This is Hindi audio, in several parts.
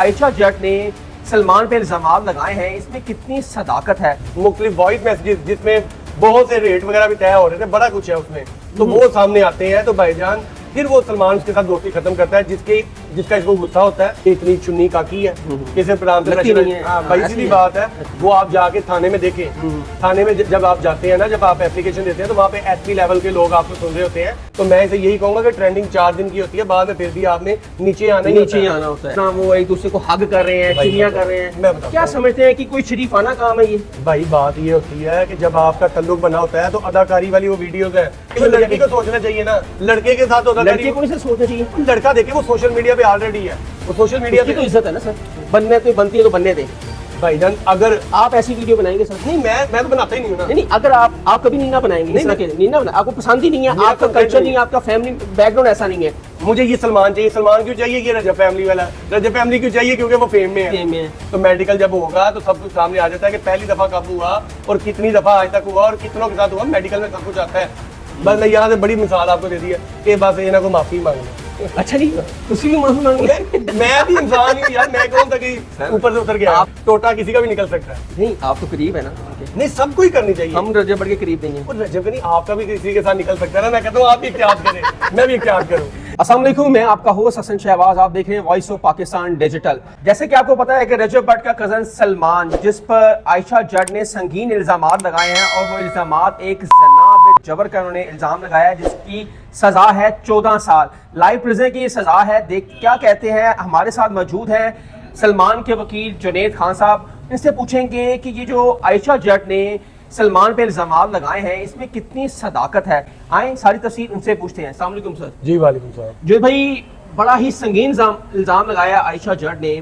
आयशा जट ने सलमान पे इल्जाम लगाए हैं, इसमें कितनी सदाकत है? मुख्तलिफ वॉइस मैसेजेस जिसमें बहुत से रेट वगैरह भी तय हो रहे थे, बड़ा कुछ है उसमें, तो वो सामने आते हैं। तो भाईजान फिर वो सलमान उसके साथ दोस्ती खत्म करता है, जिसका इसको गुस्सा होता है, इतनी चुन्नी काकी है किसे प्रणाम भाई सीधी बात है। वो आप जाके थाने में देखें, थाने में जब आप जाते हैं ना, जब आप एप्लीकेशन देते हैं तो वहाँ पे एसपी लेवल के लोग आपको सुन रहे होते हैं। तो मैं इसे यही कहूंगा कि ट्रेंडिंग 4 दिन की होती है, बाद में फिर भी आपने नीचे आना होता है ना। वो एक दूसरे को हग कर रहे हैं, चुनिया कर रहे हैं। मैं क्या समझते हैं कि कोई शरीफाना काम है ये? भाई बात ये होती है कि जब आपका ताल्लुक बना होता है तो अदाकारी वाली वो वीडियोस है, तो लड़की को सोचना चाहिए ना, लड़के के साथ लड़के को नहीं सोचना चाहिए। लड़का देखे वो सोशल मीडिया पे ऑलरेडी है, वो सोशल मीडिया पे तो इज्जत है ना सर, बनने तो बनती है तो बनने दे। भाईजान अगर आप ऐसी वीडियो बनाएंगे सर? नहीं, मैं तो बनाता ही नहीं हूँ ना। नहीं, अगर आप कभी नीना बनाएंगे, नीना बना, आपको पसंद ही नहीं है, आपका कल्चर नहीं है, आपका फैमिली बैकग्राउंड ऐसा नहीं है। मुझे ये सलमान चाहिए, सलमान क्यों चाहिए? ये रजब फैमिली वाला, रजब फैमिली क्यों चाहिए? क्योंकि वो फेम में है। तो मेडिकल जब होगा तो सब कुछ सामने आ जाता है कि पहली दफा कब हुआ और कितनी दफा आज तक हुआ और कितनों के साथ हुआ, मेडिकल में सब कुछ आता है। बस मैं यहाँ से बड़ी मिसाल आपको दे दी है कि बस ये ना को माफी मांगना। अच्छा जी, उसी भी माफी मांगे? मैं भी इंसान ही यार, मैं कौन था कि ऊपर से उतर गया? आप टोटा किसी का भी निकल सकता है। नहीं, आप तो करीब है ना। नहीं, सबको ही करनी चाहिए। हम रजब बढ़ के करीब नहीं है। रजब नहीं, आपका भी किसी के साथ निकल सकता है ना। मैं कहता हूँ आप भी एहतियात करें, मैं भी एहतियात करूँ। अस्सलाम वालेकुम, मैं आपका होस्ट हसन शहबाज, आप देख रहे हैं वॉइस ऑफ पाकिस्तान डिजिटल। जैसे कि आपको पता है कि रजब भट्ट का कजन सलमान, जिस पर आयशा जट ने संगीन इल्जाम लगाए हैं, और वो इल्जाम एक जना जबर का उन्होंने इल्जाम लगाया है, जिसकी सजा है 14 साल लाइव प्रिजन की सजा है। देख क्या कहते हैं। हमारे साथ मौजूद हैं सलमान के वकील जुनैद खान साहब, इनसे पूछेंगे कि ये जो आयशा जट ने सलमान पे इल्जाम लगाए हैं, इसमें कितनी सदाकत है। आए सारी तफसील उनसे पूछते हैं। अस्सलाम वालेकुम सर। जी वालेकुम सलाम। जो भाई बड़ा ही संगीन इल्जाम लगाया आयशा जट ने।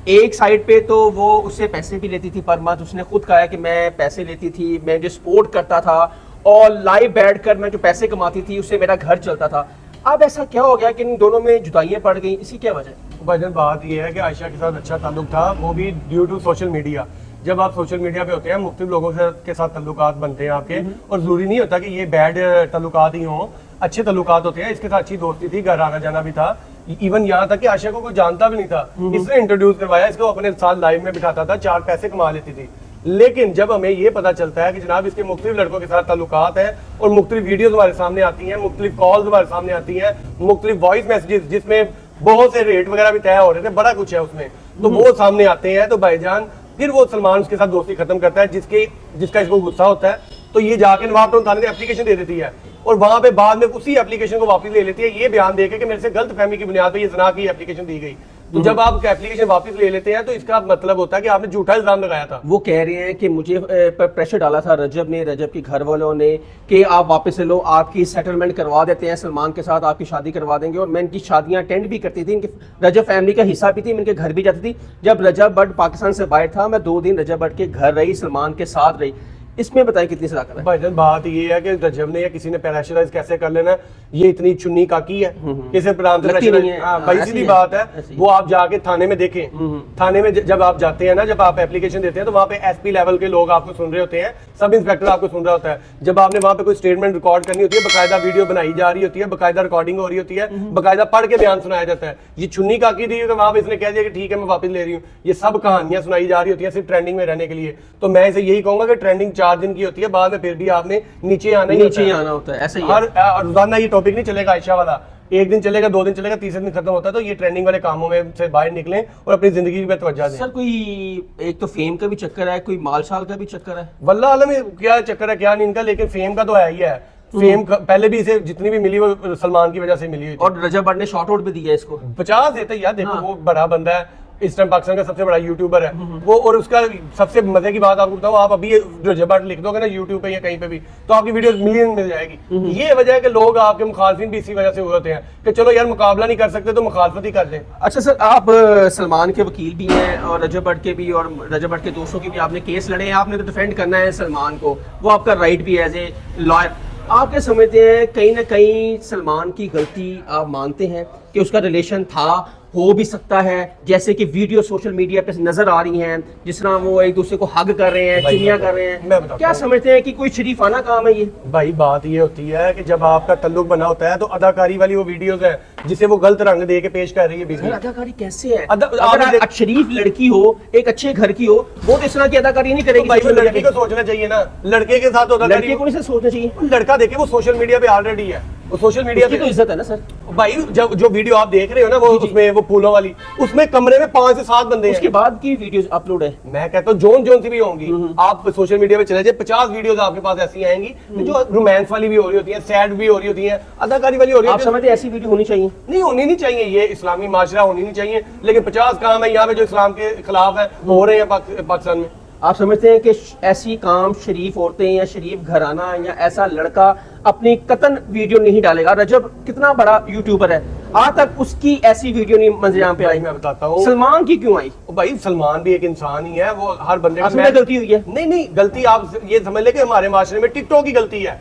एक साइड पे तो वो उससे पैसे भी लेती थी पर मंथ, उसने खुद कहा है कि मैं पैसे लेती थी, मैं जो सपोर्ट करता था और लाइव बैठकर मैं जो पैसे कमाती थी उससे मेरा घर चलता था। अब ऐसा क्या हो गया कि इन दोनों में जुदाइयां पड़ गई? इसी क्या वजह? वजह बात यह है कि आयशा के साथ अच्छा ताल्लुक था, वो भी ड्यू टू सोशल मीडिया। जब आप सोशल मीडिया पे होते हैं, मुख्तलिफ लोगों के साथ ताल्लुकात बनते हैं आपके, और जरूरी नहीं होता कि ये बैड ताल्लुकात ही हों, अच्छे ताल्लुकात होते हैं। इसके साथ अच्छी दोस्ती थी, घर आना जाना भी था, इवन यहाँ तक कि आयशा को कोई जानता भी नहीं था, इसने इंट्रोड्यूस करवाया, इसको अपने साथ लाइव में बिठाता था, 4 पैसे कमा लेती थी। लेकिन जब हमें ये पता चलता है कि जनाब इसके मुख्तलिफ लड़कों के साथ ताल्लुकात है और मुख्तलिफ वीडियोस हमारे सामने आती हैं, मुख्तलिफ कॉल्स हमारे सामने आती हैं, मुख्तलिफ वॉइस मैसेजेस जिसमें बहुत से रेट वगैरह भी तय हो रहे थे, बड़ा कुछ है उसमें, तो वो सामने आते हैं। तो भाईजान फिर वो सलमान उसके साथ दोस्ती खत्म करता है, जिसका इसको गुस्सा होता है। तो ये जाके नवाब टाउन थाने में एप्लीकेशन दे देती है और वहां पे बाद में उसी एप्लीकेशन को वापस ले लेती है, ये बयान देके कि मेरे से गलत फहमी की बुनियाद पे ये जना की एप्लीकेशन दी गई। तो जब आप एप्लीकेशन वापस ले लेते हैं तो इसका मतलब होता है कि आपने झूठा इल्जाम लगाया था। वो कह रहे हैं कि मुझे पर प्रेशर डाला था रजब के घर वालों ने कि आप वापस ले लो, आपकी सेटलमेंट करवा देते हैं, सलमान के साथ आपकी शादी करवा देंगे। और मैं इनकी शादियां अटेंड भी करती थी, इनके रजब फैमिली का हिस्सा भी थी, मैं इनके घर भी जाती थी। जब रजब भट्ट पाकिस्तान से बाहर था, मैं 2 दिन रजब भट्ट के घर रही, सलमान के साथ रही। इसमें बताएं कितनी सदाकत है? भाईजान बात ये है कि रजब ने या किसी ने प्रेशराइज कैसे कर लेना, ये इतनी चुन्नी काकी है, किसे प्रणाम भाई सीधी बात है। वो आप जाके थाने में देखें, थाने में जब आप जाते हैं ना, जब आप एप्लीकेशन देते हैं तो वहाँ पे एसपी लेवल के लोग आपको सुन रहे होते हैं, सब इंस्पेक्टर आपको सुन रहा होता है। जब आपने वहाँ पे कोई स्टेटमेंट रिकॉर्ड करनी होती है, बकायदा वीडियो बनाई जा रही होती है, बकायदा रिकॉर्डिंग हो रही होती है, बकायदा पढ़ के बयान सुनाया जाता है। ये चुन्नी काकी थी तो वहाँ पे इसने कह दिया कि ठीक है मैं वापस ले रही हूँ। ये सब कहानियां सुनाई जा रही होती है सिर्फ ट्रेंडिंग में रहने के लिए। तो मैं इसे यही कहूंगा कि ट्रेंडिंग 4 दिन की होती है, में फिर भी आपने नीचे आना होता है। ऐसे ही हर रोजाना ये टॉपिक नहीं चलेगा आयशा वाला, एक दिन चलेगा, 2 दिन चलेगा, तीसरे दिन खत्म होता है। तो ये ट्रेंडिंग वाले कामों में से बाहर निकलें और अपनी जिंदगी पे तवज्जो दें। सर कोई एक तो फेम का भी चक्कर है, कोई माल शाल का भी चक्कर है, वल्लाह आलम क्या चक्कर है क्या नहीं इनका, लेकिन फेम का तो है ही है। फेम पहले भी इसे जितनी भी मिली वो सलमान की वजह से मिली हुई। और रजब भट्ट ने शॉर्ट आउट भी दिया इसको 50 देते यार। देखो वो बड़ा बंदा है, इस टाइम पाकिस्तान का सबसे बड़ा यूट्यूबर है वो, और उसका सबसे मजे की बात आपको बताऊं, आप अभी रजब भट्ट लिख दोगे ना यूट्यूब पे या कहीं पे भी तो आपकी वीडियो मिलियन मिल जाएगी। ये वजह है कि लोग आपके मुखालफिन भी इसी वजह से होते हैं कि चलो यार मुकाबला नहीं कर सकते तो मुखालफत ही कर दें। अच्छा सर, आप सलमान के वकील भी हैं और रजब भट्ट के भी, और रजब भट्ट के दोस्तों के भी आपने केस लड़े हैं, आपने तो डिफेंड करना है सलमान को, वो आपका राइट भी है एज ए लॉयर। आप क्या समझते हैं कहीं ना कहीं सलमान की गलती आप मानते हैं कि उसका रिलेशन था हो भी सकता है, जैसे कि वीडियो सोशल मीडिया पे नजर आ रही हैं, जिस तरह वो एक दूसरे को हग कर रहे हैं, चुम्मियां कर रहे मैं हैं, बताता क्या हूँ। समझते हैं कि कोई शरीफाना काम है ये? भाई बात ये होती है कि जब आपका तल्लुक बना होता है तो अदाकारी वाली वो वीडियोस है जिसे वो गलत रंग दे के पेश कर रही है सर, बीवी। अदाकारी कैसे है? आपने अगर आप शरीफ लड़की हो, एक अच्छे घर की हो, वो तो इस तरह की अदाकारी नहीं तो करेगी। भाई वो सोशल लड़की मीडिया को सोचना चाहिए ना, लड़के के साथ पे। अदाकारी लड़के को नहीं सर सोचना चाहिए, लड़का देखे वो सोशल मीडिया पे ऑलरेडी है, वो सोशल मीडिया उसकी तो पे इज्जत है ना सर। भाई जब जो वीडियो आप देख रहे हो ना वो उसमें वो फूलों वाली, उसमें कमरे में 5 से 7 बंदे उसके हैं। बाद की वीडियोस अपलोड है। मैं कहता हूँ जोन जोन सी भी होंगी, आप सोशल मीडिया पे चले जाए 50 वीडियोस आपके पास ऐसी आएंगी जो रोमांस वाली भी हो रही होती है, सैड भी हो रही होती है, अदाकारी वाली हो रही आप होती है। समझते हैं ऐसी वीडियो होनी चाहिए? नहीं होनी नहीं चाहिए, ये इस्लामी माशरा होनी नहीं चाहिए, लेकिन 50 काम है यहाँ पे जो इस्लाम के खिलाफ है हो रहे हैं पाकिस्तान में। आप समझते हैं कि ऐसी काम शरीफ औरतें या शरीफ घराना या ऐसा लड़का अपनी कतन वीडियो नहीं डालेगा? रजब कितना बड़ा यूट्यूबर है, आज तक उसकी ऐसी वीडियो नहीं मंजराम पे आई। मैं बताता हूँ सलमान की क्यों आई? भाई सलमान भी एक इंसान ही है, वो हर बंदे आप समझते हैं गलती हुई है? नहीं गलती आप ये समझ ले कि हमारे माशरे में टिकटॉक की गलती है।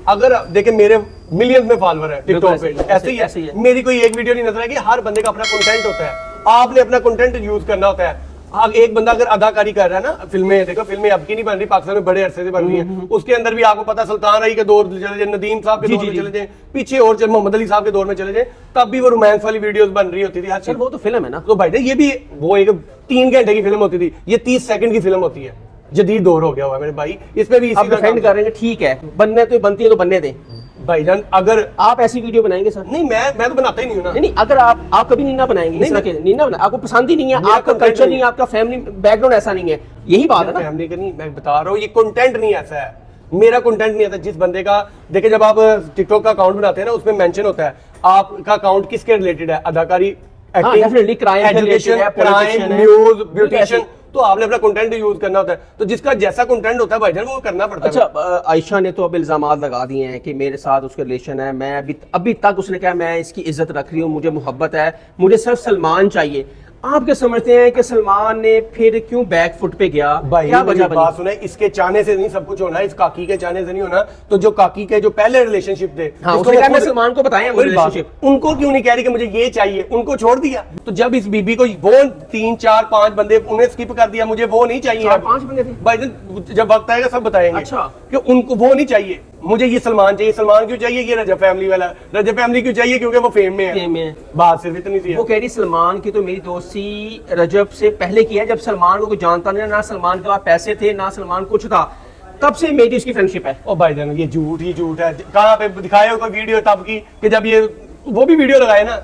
अगर देखे मेरे मिलियंस में फॉलोअर है टिकटॉक पे, बिल्कुल ऐसे ही है, मेरी कोई एक वीडियो नहीं नजर आएगी। हर बंदे का अपना कंटेंट होता है, आपने अपना कंटेंट यूज करना होता है। अब एक बंदा अगर अदाकारी कर रहा है ना, फिल्में देखो, फिल्में अब की नहीं बन रही, पाकिस्तान में बड़े अरसे से बन रही है, उसके अंदर भी आपको पता सुल्तान अली के दौर चले जाए, नदीम साहब के दौर में चले जाए, पीछे और चल मोहम्मद अली साहब के दौर में चले जाए, तब भी वो रोमांस वाली वीडियोस बन रही होती थी हर सर चीज। वो तो फिल्म है ना। तो भाई ये भी वो एक 3 घंटे की फिल्म होती थी, ये 30 सेकंड की फिल्म होती है। जदीद दौर हो गया हुआ है मेरे भाई, इसमें भी आप डिफेंड कर रहे हैं, ठीक है, बनने तो बनती है तो बनने दें। भाईजान अगर आप ऐसी वीडियो बनाएंगे सर? नहीं मैं तो बनाता ही नहीं हूँ ना। नहीं, अगर आप कभी नीना बनाएंगे, इस तरह के नीना बना, आपको पसंद ही नहीं है, मेरा आपका content कल्चर नहीं नहीं है, आपका फैमिली बैकग्राउंड ऐसा नहीं है, यही बात है ना। फैमिली का नहीं, मैं बता रहा हूँ ये कंटेंट नहीं ऐसा है, मेरा कंटेंट नहीं ऐसा। जिस बंदे का देखिए, जब आप टिकटॉक का अकाउंट बनाते हैं ना, उसमें मेंशन होता है आपका अकाउंट किसके रिलेटेड है, अदाकारी, definitely crime से एजुकेशन, related है, क्राइम, politician है, न्यूज, बिल्कुल ब्यूटिशियन, ऐसे। तो आपने अपना कंटेंट यूज करना होता है। तो जिसका जैसा कंटेंट होता है भाईजान वो करना पड़ता है। अच्छा, आयशा ने तो अब इल्जामात लगा दिए हैं कि मेरे साथ उसका रिलेशन है, मैं अभी तक उसने कहा मैं इसकी इज्जत रख रही हूँ, मुझे मोहब्बत है, मुझे सिर्फ सलमान चाहिए। आप क्या समझते हैं कि सलमान ने फिर क्यों बैक फुट पे गया? भाई क्या मेरी वजह बात बनी? सुने, इसके चाहने से नहीं सब कुछ होना, इस काकी के चाहने से नहीं होना। तो जो काकी के जो पहले रिलेशनशिप थे, हाँ, जिसको उसने वो कहा मैं खुद- सलमान को बताया वो वही बात, रिलेशनशिप। उनको क्यों नहीं कह रही कि मुझे ये चाहिए, उनको छोड़ दिया। तो जब इस बीबी को वो 3 4 5 बंदे उन्हें स्किप कर दिया, मुझे वो नहीं चाहिए। 4-5 बंदे थे? भाई जब वक्त आएगा सब बताएंगे। अच्छा। कि उनको वो नहीं चाहिए, मुझे ये सलमान चाहिए। सलमान क्यों चाहिए? ये रजब फैमिली वाला। रजब फैमिली क्यों चाहिए? क्योंकि वो फेम में है। फेम में है। बात सिर्फ इतनी सी है। वो कह रही सलमान की तो मेरी दोस्ती रजब से पहले की है, जब सलमान को कोई जानता नहीं, ना सलमान के पास पैसे थे, ना सलमान कुछ था, तब से मेरी उसकी फ्रेंडशिप है। ओ भाईजान ये झूठ ही झूठ है। कहाँ पे दिखाए हो कोई वीडियो तब की कि जब ये वो भी वीडियो लगाए ना,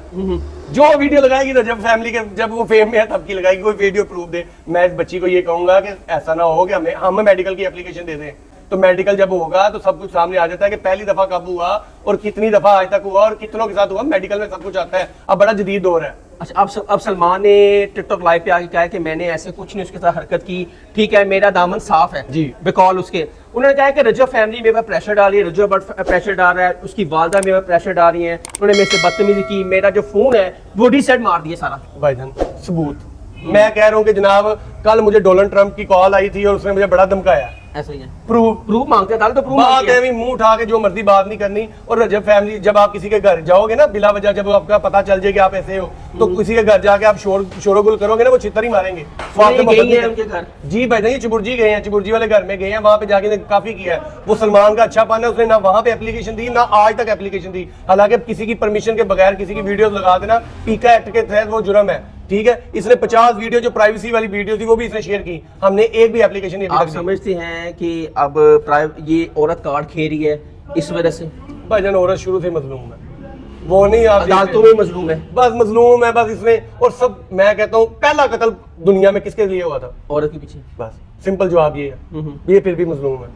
जो वीडियो लगाएगी रजब फैमिली के, जब वो फेम में है तब की लगाएगी, कोई वीडियो प्रूफ दे। मैं इस बच्ची को ये कहूंगा कि ऐसा ना हो कि हमें मेडिकल की एप्लीकेशन दे दें। तो मेडिकल जब होगा तो सब कुछ सामने आ जाता है कि पहली दफा कब हुआ और कितनी दफा आज तक हुआ और कितनों के साथ हुआ। मेडिकल में सब कुछ आता है। अब बड़ा जदीद दौर है। अच्छा, अब सलमान ने टिकटॉक लाइव पे आके कहा है कि मैंने ऐसे कुछ नहीं उसके साथ हरकत की, ठीक है, मेरा दामन साफ है जी। बिकॉल उसके उन्होंने कहा कि रजब फैमिली मेरे पर प्रेशर डाल रही है, रजब प्रेशर डाल रहा है, उसकी वालदा मेरे पर प्रेशर डाल रही है, उन्होंने मेरे से बदतमीजी की, मेरा जो फोन है वो रीसेट मार दिया सारा। भाईजान सबूत मैं कह रहा हूँ कि जनाब कल मुझे डोनाल्ड ट्रंप की कॉल आई थी और उसने मुझे बड़ा धमकाया। ऐसा ही है, प्रूफ प्रूफ मांगते हैं, तो प्रूफ बात मांगते है हैं। भी मुंह उठा के जो मर्जी बात नहीं करनी। और रजब फैमिली जब आप किसी के घर जाओगे ना, बिला वजह जब आपका पता चल जाए कि आप ऐसे हो, तो किसी के घर जाके आप शोरगुल करोगे ना, वो छितर ही मारेंगे। वो आपसे नहीं, मोहब्बत गई नहीं है उनके करते। घर। जी भाई ये चिबुर्जी गए हैं, चिबुर्जी वाले घर में गए हैं, वहां पे जाके काफी किया है। वो सलमान का अच्छा पान है, उसने ना वहां पे एप्लीकेशन दी ना आज तक एप्लीकेशन दी। हालांकि किसी की परमिशन के बगैर किसी की वीडियो लगा देना पीका एक्ट के तहत वो जुर्म है। ठीक है, इसने 50 वीडियो जो प्राइवेसी वाली वीडियो थी वो भी इसने शेयर की, हमने एक भी एप्लीकेशन नहीं आप दी। समझते हैं कि अब ये औरत कार्ड खेल रही है इस वजह से? भाईजान औरत शुरू से मजलूम है, वो नहीं आप अदालतों में मजलूम है, बस मजलूम है बस इसने। और सब मैं कहता हूँ पहला कत्ल दुनिया में किसके लिए हुआ था? औरत के पीछे। बस सिंपल जवाब ये है। ये फिर भी मजलूम है,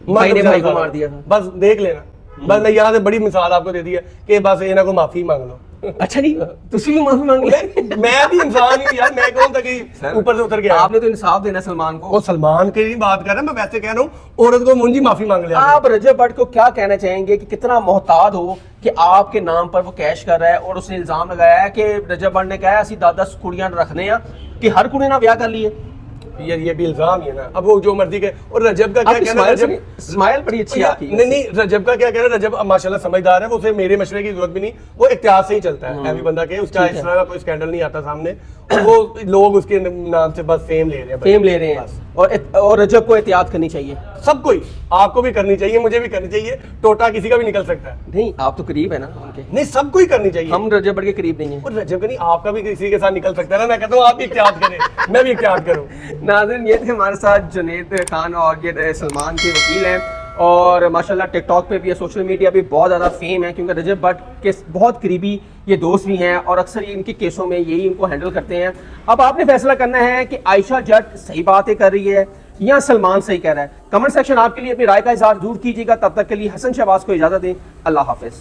भाई ने भाई को मार दिया था। बस देख लेना। बस मैं यहाँ से बड़ी मिसाल आपको दे दी है कि बस इन्हें को माफी मांग लो। अच्छा नहीं, तुसी भी माफी मांग ले। मैं भी इंसान ही हूँ यार, मैं कौन था कि ऊपर से उतर गया। आपने तो इंसाफ देना सलमान को। वो सलमान की नहीं बात कर रहा, मैं वैसे कह रहा हूँ औरत को मुंजी माफी मांग लिया। आप रजब भट्ट को क्या कहना चाहेंगे कि कितना मोहताद हो कि आपके नाम पर वो कैश कर रहा है? और उसने इल्जाम लगाया है कि रजब भट्ट ने कहा है असि 10 कुड़ियां रखने हैं कि हर कुड़ी ना ब्याह कर लिए। ये भी इल्जाम ही है ना। अब वो जो मर्जी के, और रजब का क्या आपकी कहना, रजब स्माइल बड़ी अच्छी है आपकी। नहीं नहीं, रजब का क्या कहना, रजब माशाल्लाह समझदार है, वो उसे मेरे मशवरे की जरूरत भी नहीं, वो इख्तियार से ही चलता है हैवी बंदा के, उसका इस तरह का कोई स्कैंडल नहीं आता सामने, और वो लोग उसके नाम से बस फेम ले रहे हैं, फेम ले रहे हैं। और रजब को एहतियात करनी चाहिए, सबको ही, आपको भी करनी चाहिए, मुझे भी करनी चाहिए, टोटा किसी का भी निकल सकता है। नहीं आप तो करीब है ना उनके, नहीं सबको ही करनी चाहिए। हम रजब बट के करीब नहीं है। और रजब का नहीं, आपका भी किसी के साथ निकल सकता है ना। मैं कहता हूँ आप भी इख्तियार करें, मैं भी इख्तियार करूँ। नाज़रीन ये थे हमारे साथ जुनैद खान, और ये सलमान के वकील हैं, और माशाल्लाह टिकटॉक पे भी है, सोशल मीडिया पे बहुत ज़्यादा फेम है, क्योंकि रजब भट्ट के बहुत करीबी ये दोस्त भी हैं, और अक्सर ये इनके केसों में यही इनको हैंडल करते हैं। अब आपने फैसला करना है कि आयशा जट सही बातें कर रही है या सलमान सही कह रहा है। कमेंट सेक्शन आपके लिए अपनी राय का इजहार जरूर कीजिएगा। तब तक के लिए हसन शहबाज को इजाज़त दें। अल्लाह हाफिज़।